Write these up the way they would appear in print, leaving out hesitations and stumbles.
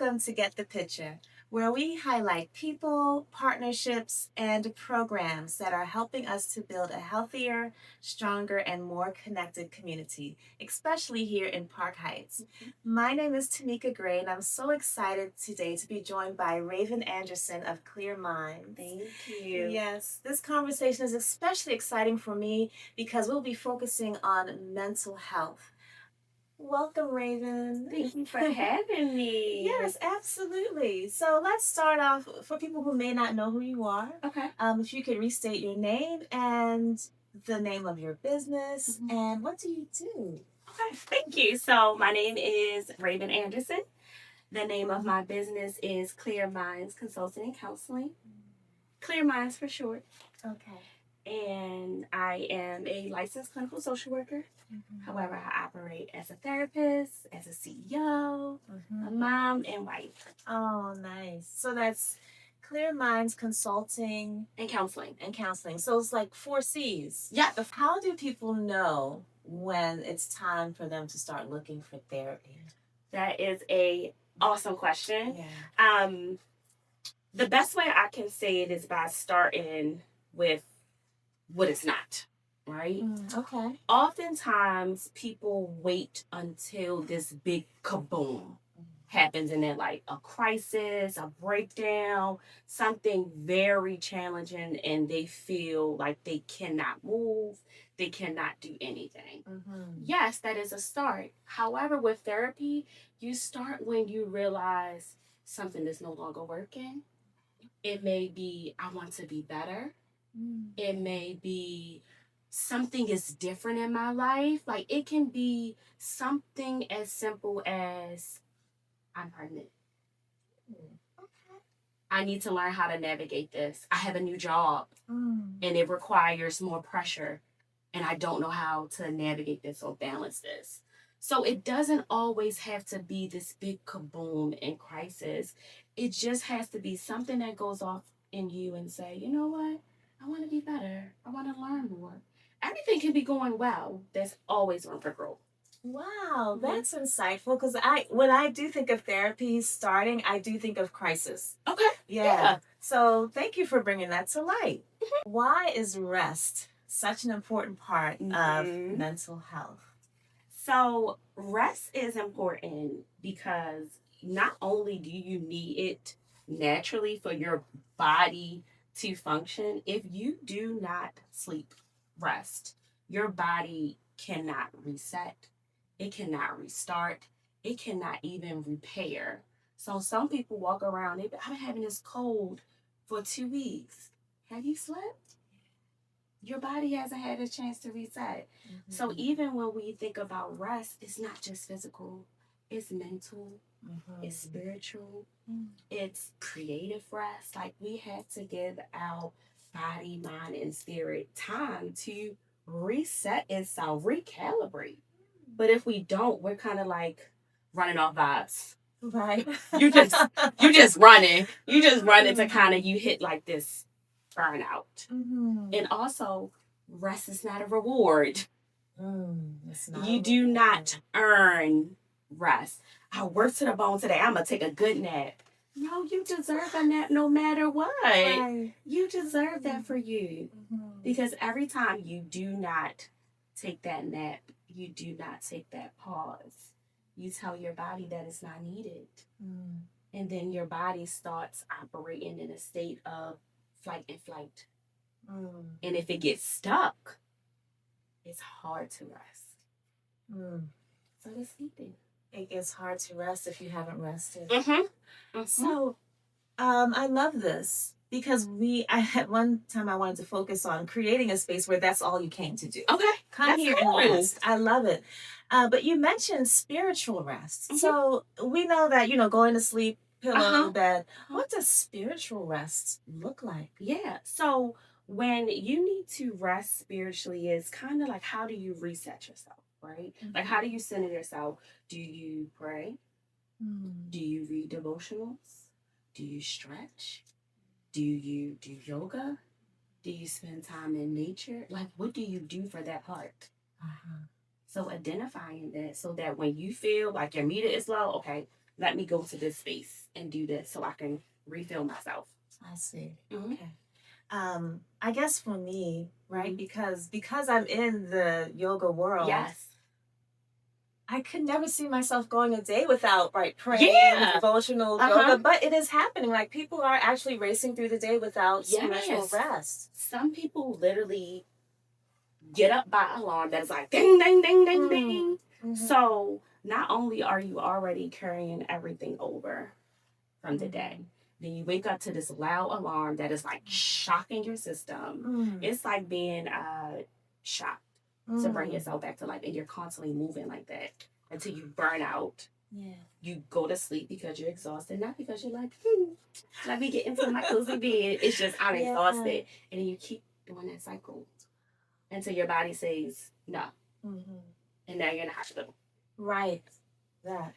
Welcome to Get the PHCHA, where we highlight people, partnerships, and programs that are helping us to build a healthier, stronger, and more connected community, especially here in Park Heights. My name is Tameka Gray, and I'm so excited today to be joined by Raven Anderson of Clear Minds. Thank you. Yes, this conversation is especially exciting for me because we'll be focusing on mental health. Welcome, Raven. Thank you for having me. Yes, absolutely. So let's start off for people who may not know who you are. Okay. If you could restate your name and the name of your business and what do you do? Okay, thank you. So my name is Raven Anderson. The name of my business is Clear Minds Consulting and Counseling. Clear Minds for short. Okay. And I am a licensed clinical social worker. However, I operate as a therapist, as a CEO, a mom, and wife. Oh, nice. So that's Clear Minds Consulting And counseling. So it's like 4 C's. Yeah. How do people know when it's time for them to start looking for therapy? That is a awesome question. Yeah. The best way I can say it is by starting with what it's not, right? Okay. Oftentimes, people wait until this big kaboom happens in their life, a crisis, a breakdown, something very challenging, and they feel like they cannot move, they cannot do anything. Yes, that is a start. However, with therapy, you start when you realize something is no longer working. It may be, I want to be better. It may be something is different in my life. Like it can be something as simple as I'm pregnant. Okay. I need to learn how to navigate this. I have a new job and it requires more pressure and I don't know how to navigate this or balance this. So it doesn't always have to be this big kaboom and crisis. It just has to be something that goes off in you and say, you know what? I want to be better. I want to learn more. Everything can be going well. There's always room for growth. Wow, that's insightful because when I do think of therapy starting, I do think of crisis. Okay. Yeah. So thank you for bringing that to light. Why is rest such an important part of mental health? So rest is important because not only do you need it naturally for your body to function, if you do not sleep, rest, your body cannot reset. It cannot restart. It cannot even repair. So some people walk around, I've been having this cold for 2 weeks. Have you slept? Your body hasn't had a chance to reset. So even when we think about rest, it's not just physical, it's mental, it's spiritual, it's creative rest. Like we have to give our body, mind, and spirit time to reset itself, recalibrate. But if we don't, we're kind of like running off vibes. Right. You just running. You just running to kind of you hit like this burnout. And also, rest is not a reward. You do not earn rest. I worked to the bone today. I'm going to take a good nap. No, you deserve a nap no matter what. Right. You deserve that for you. Because every time you do not take that nap, you do not take that pause, you tell your body that it's not needed. And then your body starts operating in a state of fight and flight. And if it gets stuck, it's hard to rest. So it's sleeping. It gets hard to rest if you haven't rested. So I love this because I had one time I wanted to focus on creating a space where that's all you came to do. Okay. Come here and rest. I love it. But you mentioned spiritual rest. So we know that, going to sleep, pillow, bed. What does spiritual rest look like? Yeah. So when you need to rest spiritually, is kind of like, how do you reset yourself, right? Like, how do you center yourself? Do you pray? Do you read devotionals? Do you stretch? Do you do yoga? Do you spend time in nature? Like, what do you do for that part? So identifying that so that when you feel like your meter is low, okay, let me go to this space and do this so I can refill myself. I see. Mm-hmm. Okay. I guess for me, right, Mm-hmm. because I'm in the yoga world, Yes. I could never see myself going a day without praying, Yeah. devotional yoga. But it is happening. Like people are actually racing through the day without spiritual rest. Some people literally get up by alarm that's like ding ding ding ding ding. Mm-hmm. So not only are you already carrying everything over from the day, then you wake up to this loud alarm that is like shocking your system. It's like being shocked to bring yourself back to life, and you're constantly moving like that until you burn out. Yeah. You go to sleep because you're exhausted, not because you're like, let me get into my cozy bed. It's just I'm exhausted, and then you keep doing that cycle until your body says no, and now you're in the hospital. Right. That.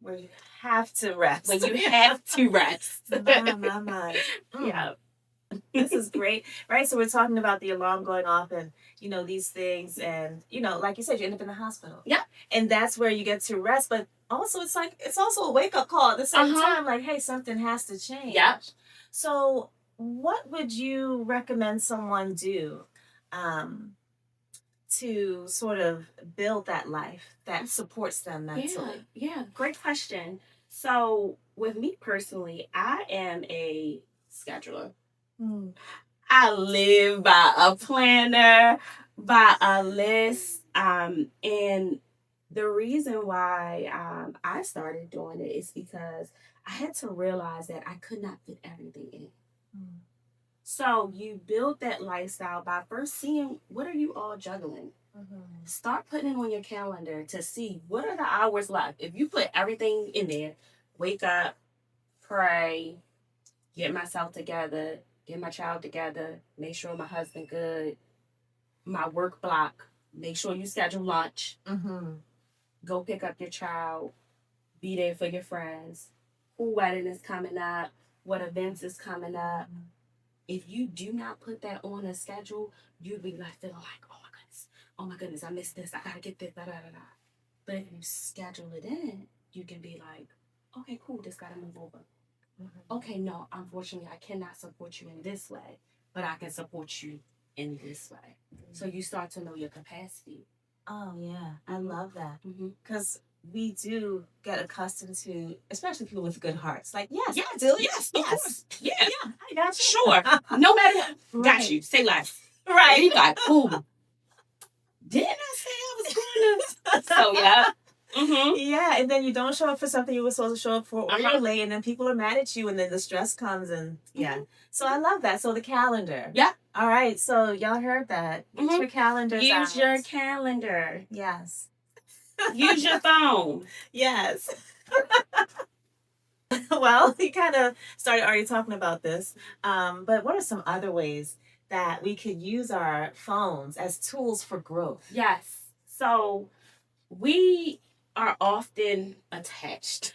Where you have to rest. When you have to rest. my. Yeah. This is great. Right. So we're talking about the alarm going off and, these things. And, like you said, you end up in the hospital. Yeah. And that's where you get to rest. But also, it's also a wake up call at the same time. Like, hey, something has to change. Yeah. So what would you recommend someone do? To sort of build that life that supports them mentally? Yeah, great question. So, with me personally, I am a scheduler. I live by a planner, by a list. And the reason why I started doing it is because I had to realize that I could not fit everything in. So you build that lifestyle by first seeing what are you all juggling. Start putting it on your calendar to see what are the hours left. If you put everything in there, wake up, pray, get myself together, get my child together, make sure my husband good, my work block, make sure you schedule lunch, go pick up your child, be there for your friends, who wedding is coming up, what events is coming up. If you do not put that on a schedule, you'll be like feeling like, oh my goodness, I missed this, I gotta get this, da da da da. But if you schedule it in, you can be like, okay, cool, this gotta move over. Okay, no, unfortunately, I cannot support you in this way, but I can support you in this way. So you start to know your capacity. Oh, yeah. I love that. Because we do get accustomed to, especially people with good hearts. Like, yes, I do. Yes, of course. Yeah, I got you. Sure. No matter what. Got you. Say less. Right. And you got, boom. Didn't I say I was going to? So, yeah. Yeah, and then you don't show up for something you were supposed to show up for, or you're late, and then people are mad at you, and then the stress comes, and So I love that. So the calendar. Yeah. All right, so y'all heard that. Use your calendars. Use your calendar. Yes. Use your phone. Yes. Well, you kind of started already talking about this, but what are some other ways that we could use our phones as tools for growth? Yes. So we are often attached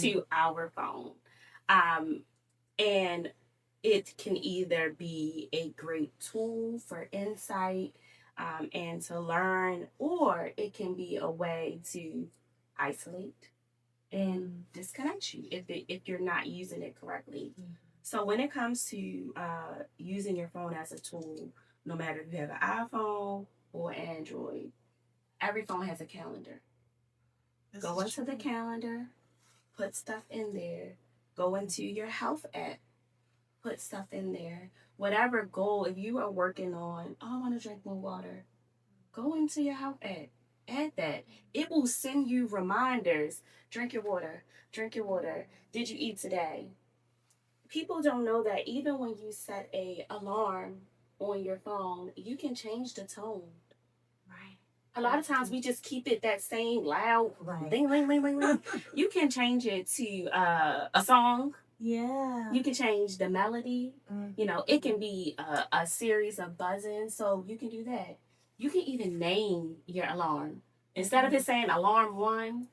to our phone. And it can either be a great tool for insight and to learn, or it can be a way to isolate and disconnect you if you're not using it correctly. So when it comes to using your phone as a tool, no matter if you have an iPhone or Android, every phone has a calendar. Go into the calendar, put stuff in there. Go into your health app, put stuff in there. Whatever goal, if you are working on, I want to drink more water, go into your health app. Add that. It will send you reminders. Drink your water. Drink your water. Did you eat today? People don't know that even when you set a alarm on your phone, you can change the tone. Right. A lot of times we just keep it that same loud ding, ding, ding, ding, ding. You can change it to a song. Yeah. You can change the melody. It can be a series of buzzing. So you can do that. You can even name your alarm. Instead of it saying alarm 1,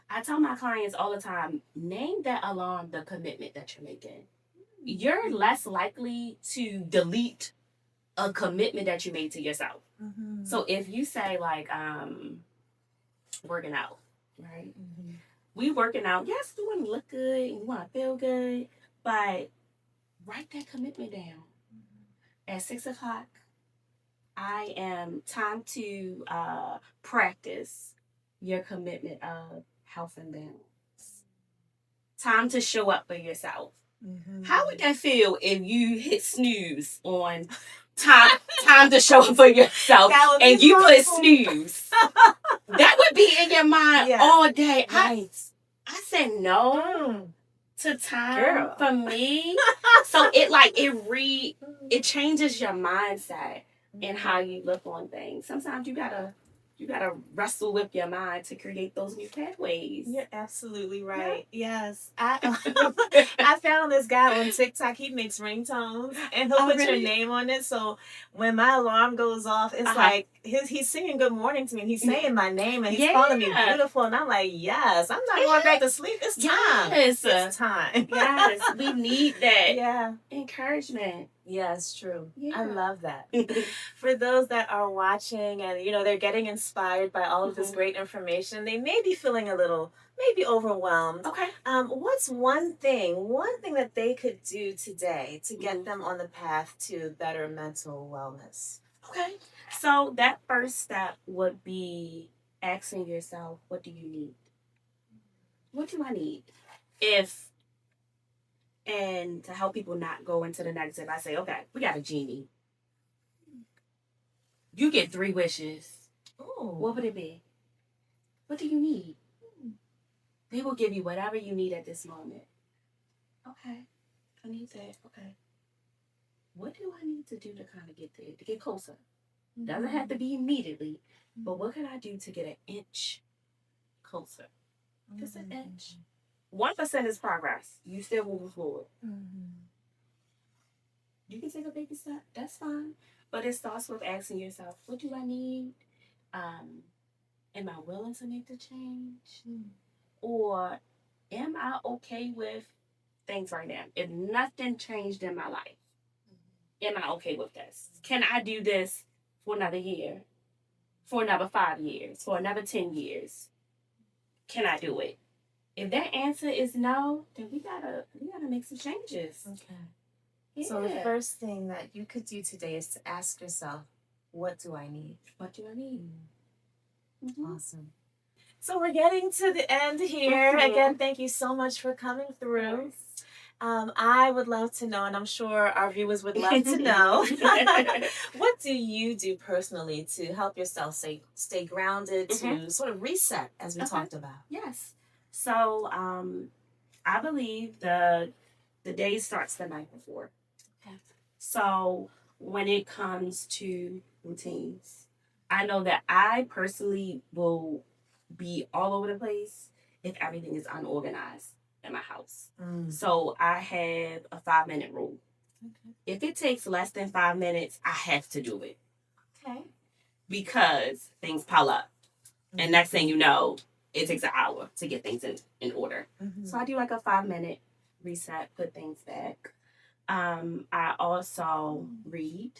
I tell my clients all the time, name that alarm the commitment that you're making. You're less likely to delete a commitment that you made to yourself. So if you say like working out, right? we working out. Yes, we want to look good and we want to feel good, but write that commitment down. At 6 o'clock, I am time to practice your commitment of health and balance. Time to show up for yourself. Mm-hmm. How would that feel if you hit snooze on time to show up for yourself and you put snooze? That would be in your mind all day. Right. I said no to time for me. So it changes your mindset and how you look on things. Sometimes you gotta wrestle with your mind to create those new pathways. You're absolutely right. Yeah. Yes. I found this guy on TikTok. He makes ringtones and he'll put your name on it. So when my alarm goes off, it's like he's singing good morning to me and he's saying my name and he's calling me beautiful. And I'm like, yes, I'm not going back to sleep. It's time. Yes. It's time. Yes. We need that encouragement. Yes, true. Yeah. I love that. For those that are watching and, they're getting inspired by all of this great information, they may be feeling a little, maybe overwhelmed. Okay. What's one thing that they could do today to get them on the path to better mental wellness? Okay. So that first step would be asking yourself, what do you need? What do I need? And to help people not go into the negative, I say, okay, we got a genie. You get 3 wishes. Oh. What would it be? What do you need? They will give you whatever you need at this moment. Okay. I need that. Okay. What do I need to do to kind of get there, to get closer? Doesn't have to be immediately, but what can I do to get an inch closer? Just an inch. 1% is progress. You still moving forward. You can take a baby step. That's fine. But it starts with asking yourself, what do I need? Am I willing to make the change? Or am I okay with things right now? If nothing changed in my life, am I okay with this? Can I do this for another year? For another 5 years? For another 10 years? Can I do it? If that answer is no, then we gotta make some changes. Okay. Yeah. So the first thing that you could do today is to ask yourself, what do I need? What do I need? Awesome. So we're getting to the end here. Again, thank you so much for coming through. I would love to know, and I'm sure our viewers would love to know, what do you do personally to help yourself stay grounded, to sort of reset, as we talked about? Yes. So I believe the day starts the night before. Okay. So when it comes to routines, I know that I personally will be all over the place if everything is unorganized in my house. So I have a 5-minute rule. Okay. If it takes less than 5 minutes, I have to do it. Okay. Because things pile up. And next thing you know, it takes an hour to get things in order. So I do like a 5-minute reset, put things back. I also read.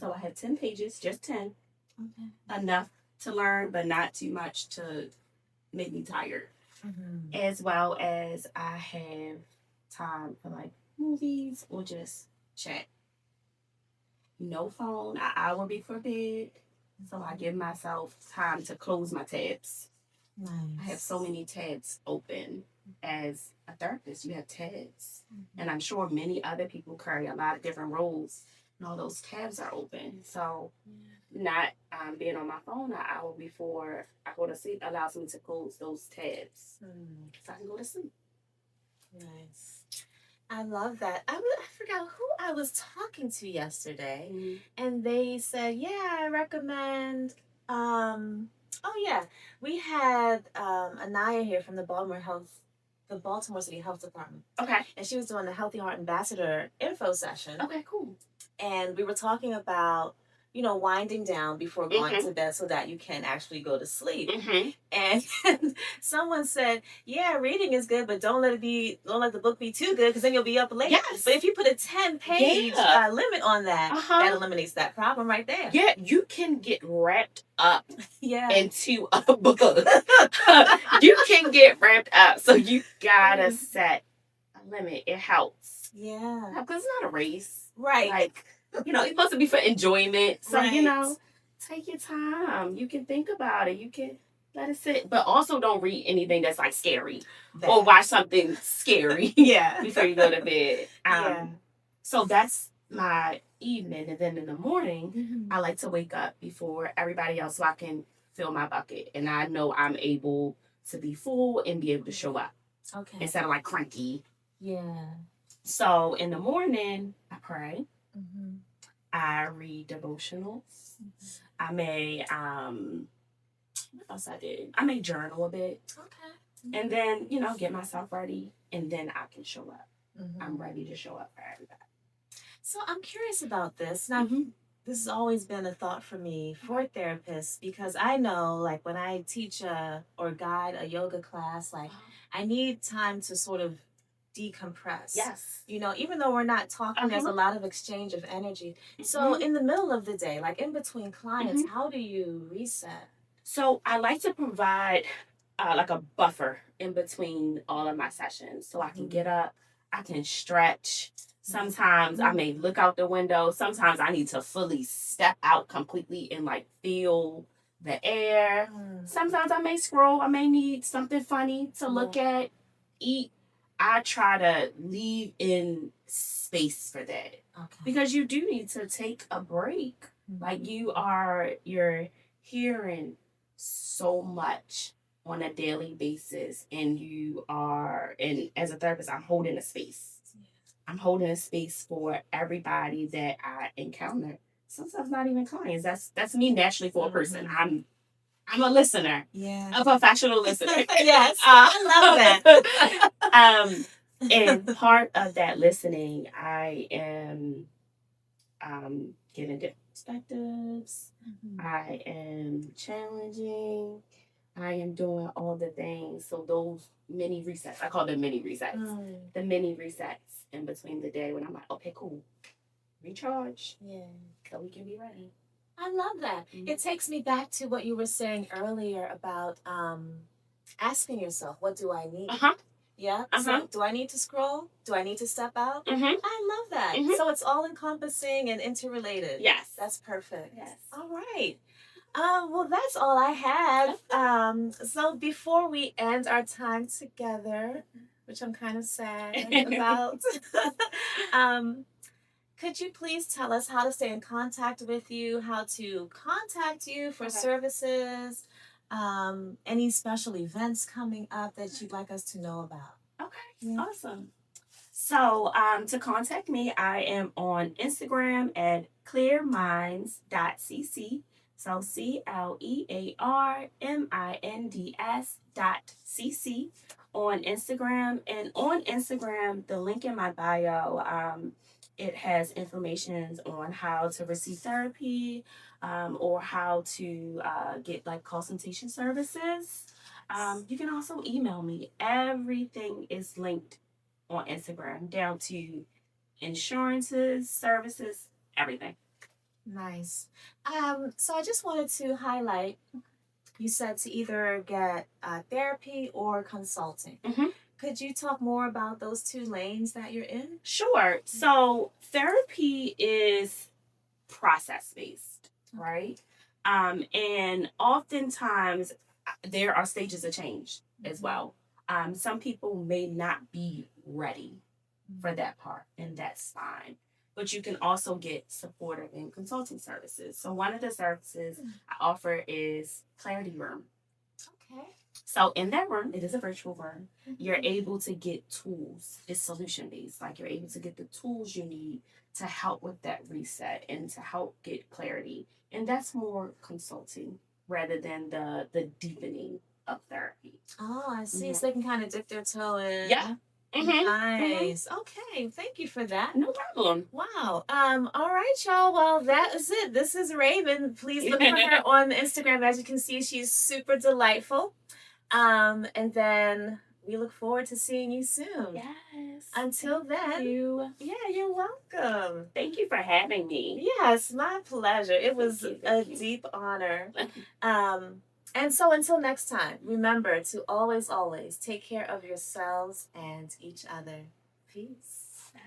So I have 10 pages, just 10. Okay. Enough to learn, but not too much to make me tired. As well as I have time for like movies or just chat. No phone, an hour before bed. So I give myself time to close my tabs. Nice. I have so many tabs open. As a therapist, you have tabs. And I'm sure many other people carry a lot of different roles. And all those tabs are open. So not being on my phone an hour before I go to sleep allows me to close those tabs. So I can go to sleep. Nice. I love that. I forgot who I was talking to yesterday. And they said, I recommend... we had Anaya here from the Baltimore City Health Department. Okay. And she was doing the Healthy Heart Ambassador info session. Okay, cool. And we were talking about winding down before going Mm-hmm. to bed so that you can actually go to sleep. Mm-hmm. And someone said, "Yeah, reading is good, but don't let the book be too good because then you'll be up late." Yes. But if you put a 10-page Yeah. limit on that, Uh-huh. that eliminates that problem right there. Yeah, you can get wrapped up Yeah. into a book. You can get wrapped up. So you gotta set a limit. It helps. Yeah. Because it's not a race. Right. Like, it's supposed to be for enjoyment. So, Right. take your time. You can think about it. You can let it sit. But also don't read anything that's like scary. Or watch something scary Yeah. before you go to bed. Yeah. So that's my evening. And then in the morning, I like to wake up before everybody else so I can fill my bucket. And I know I'm able to be full and be able to show up. Okay. Instead of like cranky. Yeah. So in the morning, I pray. I read devotionals. I may, what else I did? I may journal a bit. Okay. And then, get myself ready. And then I can show up. I'm ready to show up for everybody. So I'm curious about this. Now, this has always been a thought for me for therapists because I know, like, when I teach or guide a yoga class, like, I need time to sort of decompress. Yes. Even though we're not talking, there's a lot of exchange of energy. So in the middle of the day, like in between clients, how do you reset? So I like to provide like a buffer in between all of my sessions. So I can get up, I can stretch. Sometimes I may look out the window. Sometimes I need to fully step out completely and like feel the air. Sometimes I may scroll. I may need something funny to look at, eat. I try to leave in space for that. Okay. Because you do need to take a break. Like you're hearing so much on a daily basis, and and as a therapist, I'm holding a space. I'm holding a space for everybody that I encounter. Sometimes not even clients. That's me naturally for a person. I'm a listener. Yeah. A professional listener. Yes. I love that. And part of that listening, I am giving different perspectives. I am challenging. I am doing all the things. So those mini resets, I call them mini resets. The mini resets in between the day when I'm like, okay, cool. Recharge. Yeah. So we can be ready. I love that. It takes me back to what you were saying earlier about asking yourself, what do I need? Yeah. So do I need to scroll? Do I need to step out? I love that. So it's all encompassing and interrelated. Yes. That's perfect. Yes. All right. Well, that's all I had. So before we end our time together, which I'm kind of sad about, could you please tell us how to stay in contact with you, how to contact you for services, any special events coming up that you'd like us to know about? Okay, awesome. So to contact me, I am on Instagram at clearminds.cc. So CLEARMINDS.cc on Instagram. And on Instagram, the link in my bio, it has information on how to receive therapy or how to get like consultation services. You can also email me. Everything is linked on Instagram down to insurances, services, everything. Nice. So I just wanted to highlight, you said to either get therapy or consulting. Could you talk more about those two lanes that you're in? Sure. So therapy is process-based, right? And oftentimes there are stages of change as well. Some people may not be ready for that part, and that's fine. But you can also get supportive and consulting services. So one of the services I offer is Clarity Room. Okay. So in that room, it is a virtual room. You're able to get tools. It's solution based. Like you're able to get the tools you need to help with that reset and to help get clarity. And that's more consulting rather than the deepening of therapy. Oh, I see. So they can kind of dip their toe in. Yeah. Nice. Okay. Thank you for that. No problem. Wow. All right, y'all. Well, that is it. This is Raven. Please look for her on Instagram. As you can see, she's super delightful. And then we look forward to seeing you soon. Yes. Until then. Yeah, you're welcome. Thank you for having me. Yes, my pleasure. It was a deep honor. And so until next time, remember to always, always take care of yourselves and each other. Peace. Bye.